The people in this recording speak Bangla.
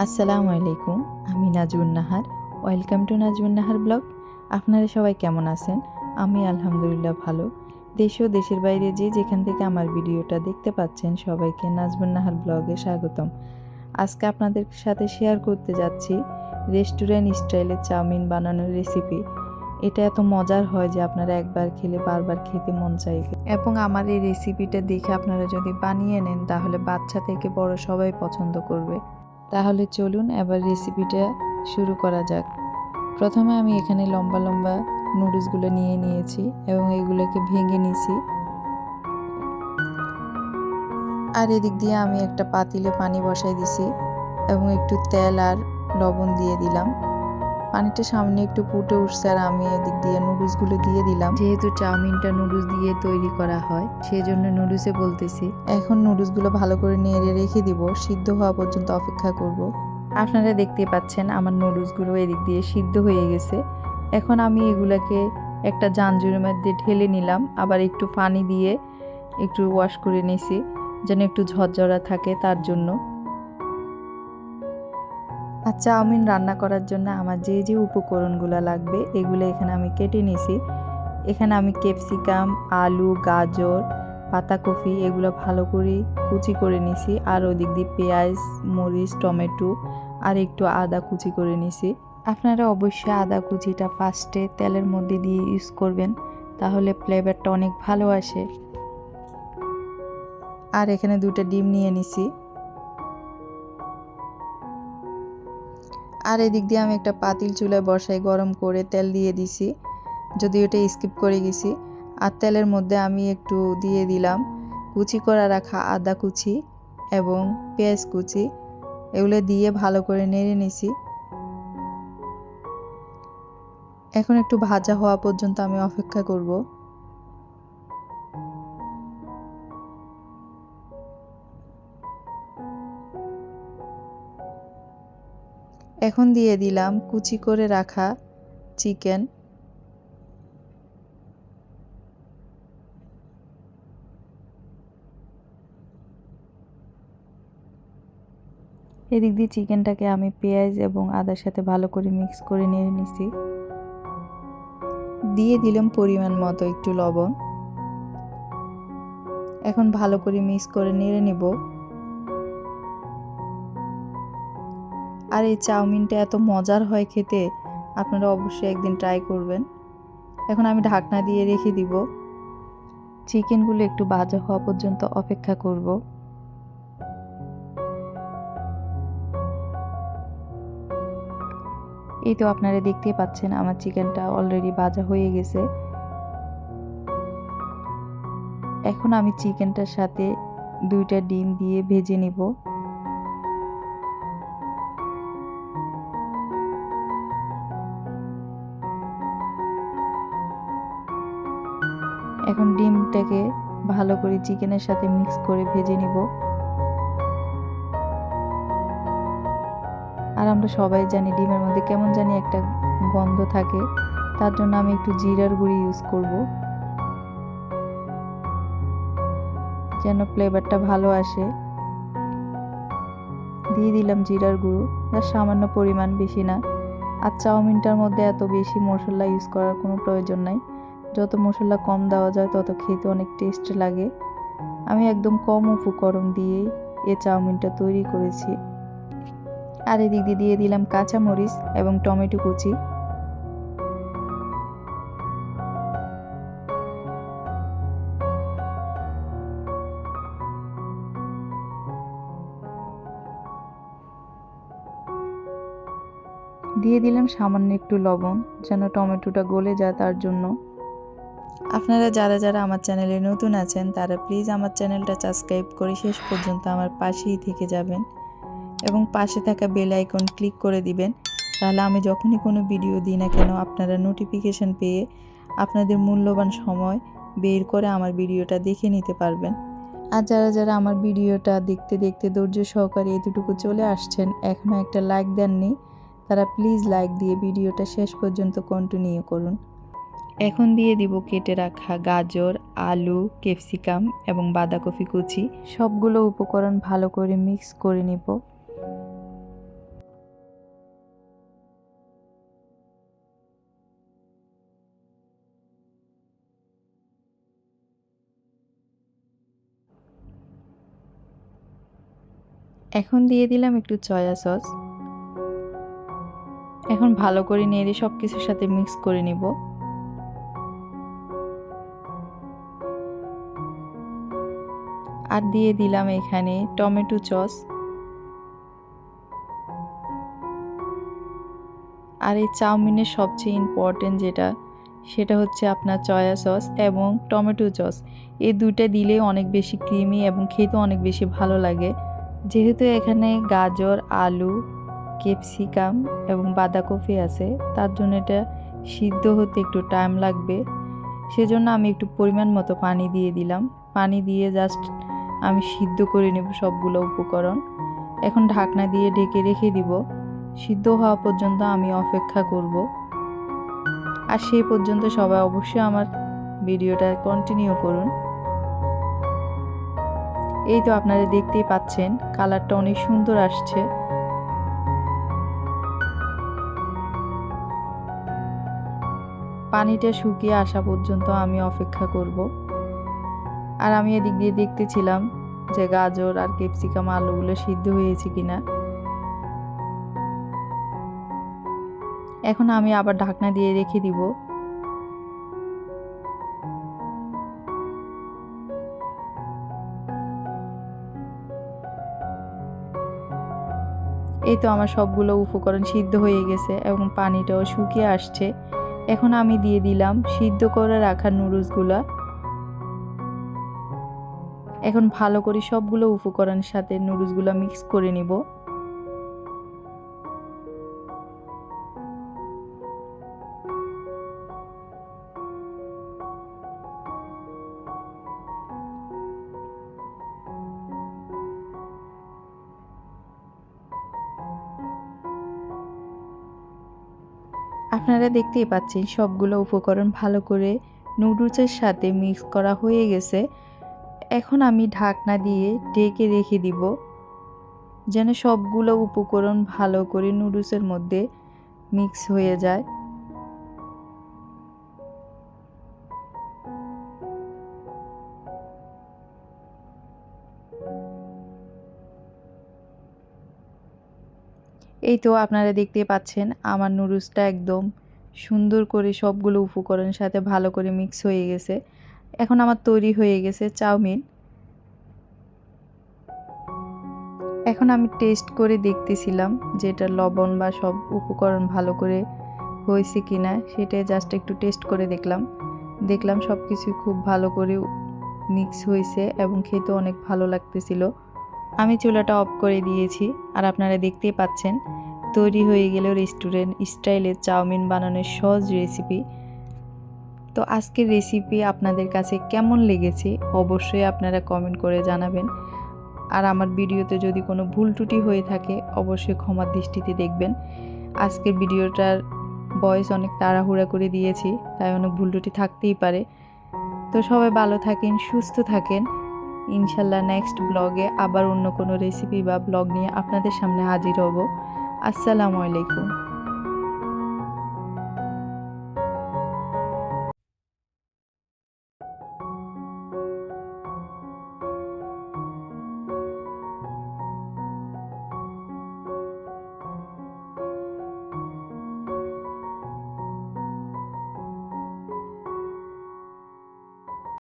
আসসালামু আলাইকুম। আমি Nazmun Nahar. Welcome to Nazmun Nahar blog. আপনারা সবাই কেমন আছেন? আমি আলহামদুলিল্লাহ ভালো। দেশ ও দেশের বাইরে যে যেখান থেকে আমার ভিডিওটা দেখতে পাচ্ছেন সবাইকে নাজমুন নাহার ব্লগে স্বাগতম। আজকে আপনাদের সাথে শেয়ার করতে যাচ্ছি রেস্টুরেন্ট স্টাইলের চাউমিন বানানোর রেসিপি। এটা এত মজার হয় যে আপনারা একবার খেলে বারবার খেতে মন চাইবে, এবং আমার এই রেসিপিটা দেখে আপনারা যদি বানিয়ে নেন তাহলে বাচ্চা থেকে বড় সবাই পছন্দ করবে। তাহলে চলুন এবার রেসিপিটা শুরু করা যাক। প্রথমে আমি এখানে লম্বা লম্বা নুডলসগুলো নিয়ে নিয়েছি এবং এগুলোকে ভেঙে নিয়েছি। আর এদিক দিয়ে আমি একটা পাতিলে পানি বসাই দিছি এবং একটু তেল আর লবণ দিয়ে দিলাম। পানিটা সামনে একটু ফুটে উঠছে আর আমি এদিক দিয়ে নুডলসগুলো দিয়ে দিলাম। যেহেতু চাউমিনটা নুডলস দিয়ে তৈরি করা হয় সেই জন্য নুডলসে বলতেছি। এখন নুডলসগুলো ভালো করে নেড়ে রেখে দিব, সিদ্ধ হওয়া পর্যন্ত অপেক্ষা করব। আপনারা দেখতে পাচ্ছেন আমার নুডলসগুলো এদিক দিয়ে সিদ্ধ হয়ে গেছে। এখন আমি এগুলাকে একটা জাঞ্জুরের মধ্যে ঢেলে নিলাম, আবার একটু পানি দিয়ে একটু ওয়াশ করে নিয়েছি যেন একটু ঝরঝরা থাকে তার জন্য। আর চাউমিন রান্না করার জন্য আমার যে যে উপকরণগুলো লাগবে এগুলো এখানে আমি কেটে নিয়েছি। এখানে আমি ক্যাপসিকাম, আলু, গাজর, পাতাকপি এগুলো ভালো করে কুচি করে নিয়েছি। আর ওদিক দিয়ে পেঁয়াজ, মরিচ, টমেটো আর একটু আদা কুচি করে নিয়েছি। আপনারা অবশ্যই আদা কুচিটা ফার্স্টে তেলের মধ্যে দিয়ে ইউজ করবেন, তাহলে ফ্লেভারটা অনেক ভালো আসে। আর এখানে 2টা ডিম নিয়ে নিছি। আর এদিক দিয়ে আমি একটা পাতিল চুলায় বসাই গরম করে তেল দিয়ে দিছি, যদিও এটা স্কিপ করে গেছি। আর তেলের মধ্যে আমি একটু দিয়ে দিলাম কুচি করা রাখা আদা কুচি এবং পেঁয়াজ কুচি। এগুলো দিয়ে ভালো করে নেড়ে নিছি। এখন একটু ভাজা হওয়া পর্যন্ত আমি অপেক্ষা করব। এখন দিয়ে দিলাম কুচি করে রাখা চিকেন। এদিক দিয়ে চিকেনটাকে আমি পেঁয়াজ এবং আদার সাথে ভালো করে মিক্স করে নেড়ে নিছি। দিয়ে দিলাম পরিমাণ মতো একটু লবণ। এখন ভালো করে মিক্স করে নেড়ে নিব। আর এই চাউমিনটা এত মজার হয় খেতে, আপনারা অবশ্যই একদিন ট্রাই করবেন। এখন আমি ঢাকনা দিয়ে রেখে দিব। চিকেনগুলো একটু ভাজা হওয়া পর্যন্ত অপেক্ষা করব। এই তো আপনারা দেখতেই পাচ্ছেন আমার চিকেনটা অলরেডি ভাজা হয়ে গেছে। এখন আমি চিকেনটার সাথে 2টা ডিম দিয়ে ভেজে নিব। এখন ডিমটাকে ভালো করে চিকেনের সাথে মিক্স করে ভেজে নিব। আর আমরা সবাই জানি ডিমের মধ্যে কেমন জানি একটা গন্ধ থাকে, তার জন্য আমি একটু জিরার গুঁড়ি ইউজ করব যেন ফ্লেভারটা ভালো আসে। দিয়ে দিলাম জিরার গুঁড়ো, যা সামান্য পরিমাণ, বেশি না। আর চাউমিনটার মধ্যে এত বেশি মশলা ইউজ করার কোনো প্রয়োজন নাই। যত মশলা কম দেওয়া যায় তত খেতে অনেক টেস্ট লাগে। আমি একদম কম উপকরণ দিয়েই এই চাউমিনটা তৈরি করেছি। আর এদিক দিয়ে দিলাম কাঁচামরিচ এবং টমেটো কুচি। দিয়ে দিলাম সামান্য একটু লবণ যেন টমেটোটা গলে যায় তার জন্য। আপনারা যারা যারা আমার চ্যানেলে নতুন আছেন তারা প্লিজ আমার চ্যানেলটা সাবস্ক্রাইব করে শেষ পর্যন্ত আমার পাশেই থেকে যাবেন এবং পাশে থাকা বেল আইকন ক্লিক করে দিবেন। তাহলে আমি যখনই কোনো ভিডিও দিই না কেন আপনারা নোটিফিকেশন পেয়ে আপনাদের মূল্যবান সময় বের করে আমার ভিডিওটা দেখে নিতে পারবেন। আর যারা যারা আমার ভিডিওটা দেখতে দেখতে ধৈর্য সহকারে এতটুকু চলে আসছেন, এখনও একটা লাইক দেননি, তারা প্লিজ লাইক দিয়ে ভিডিওটা শেষ পর্যন্ত কন্টিনিউ করুন। এখন দিয়ে দিব কেটে রাখা গাজর, আলু, ক্যাপসিকাম এবং বাঁধাকপি কুচি। সবগুলো উপকরণ ভালো করে মিক্স করে নিব। এখন দিয়ে দিলাম একটু সয়া সস। এখন ভালো করে নেড়ে সব কিছুর সাথে মিক্স করে নিব। আর দিয়ে দিলাম এখানে টমেটো সস। আর এই চাউমিনের সবচেয়ে ইম্পর্টেন্ট সেটা হচ্ছে আপনার সয়া সস এবং টমেটো সস। এই দুইটা দিলে অনেক বেশি ক্রিমি এবং খেতে অনেক বেশি ভালো লাগে। যেহেতু এখানে গাজর, আলু, ক্যাপসিকাম এবং বাঁধাকপি আছে, তার জন্য এটা সিদ্ধ হতে একটু টাইম লাগবে। সেজন্য আমি একটু পরিমাণ মতো পানি দিয়ে দিলাম। পানি দিয়ে জাস্ট আমি সিদ্ধ করে নেব সবগুলো উপকরণ। এখন ঢাকনা দিয়ে ঢেকে রেখে দিব। সিদ্ধ হওয়া পর্যন্ত আমি অপেক্ষা করব। আর সেই পর্যন্ত সবাই অবশ্যই আমার ভিডিওটা কন্টিনিউ করুন। এই তো আপনারা দেখতেই পাচ্ছেন কালারটা অনেক সুন্দর আসছে। পানিটা শুকিয়ে আসা পর্যন্ত আমি অপেক্ষা করব। আর আমি এদিক দিয়ে দেখতেছিলাম যে গাজর আর ক্যাপসিকাম আলুগুলো সিদ্ধ হয়েছে কিনা। এখন আমি আবার ঢাকনা দিয়ে রেখে দিব। এই তো আমার সবগুলো উপকরণ সিদ্ধ হয়ে গেছে এবং পানিটাও শুকিয়ে আসছে। এখন আমি দিয়ে দিলাম সিদ্ধ করে রাখা নুডলসগুলো। এখন ভালো করে সবগুলো উপকরণের সাথে নুডলসগুলো মিক্স করে নিব। আপনারা দেখতেই পাচ্ছেন সবগুলো উপকরণ ভালো করে নুডলসের সাথে মিক্স করা হয়ে গেছে। এখন আমি ঢাকনা দিয়ে ঢেকে রেখে দিব যেন সবগুলো উপকরণ ভালো করে নুডলসের মধ্যে মিক্স হয়ে যায়। এই তো আপনারা দেখতে পাচ্ছেন আমার নুডলসটা একদম সুন্দর করে সবগুলো উপকরণের সাথে ভালো করে মিক্স হয়ে গেছে। এখন আমার তৈরি হয়ে গেছে চাউমিন। এখন আমি টেস্ট করে দেখতেছিলাম যে এটা লবণ বা সব উপকরণ ভালো করে হয়েছে কিনা, সেটাই জাস্ট একটু টেস্ট করে দেখলাম সব কিছুই খুব ভালো করে মিক্স হয়েছে এবং খেতে অনেক ভালো লাগতেছিল। আমি চুলাটা অফ করে দিয়েছি। আর আপনারা দেখতেই পাচ্ছেন তৈরি হয়ে গেল রেস্টুরেন্ট স্টাইলের চাউমিন বানানোর সহজ রেসিপি। তো আজকের রেসিপি আপনাদের কাছে কেমন লেগেছে অবশ্যই আপনারা কমেন্ট করে জানাবেন। আর আমার ভিডিওতে যদি কোনো ভুল ত্রুটি হয়ে থাকে অবশ্যই ক্ষমার দৃষ্টিতে দেখবেন। আজকের ভিডিওটার ভয়েস অনেক তাড়াহুড়া করে দিয়েছি, তাই অনেক ভুল ত্রুটি থাকতেই পারে। তো সবাই ভালো থাকেন, সুস্থ থাকেন। ইনশাল্লাহ নেক্সট ব্লগে আবার অন্য কোনো রেসিপি বা ব্লগ নিয়ে আপনাদের সামনে হাজির হব। আসসালামু আলাইকুম।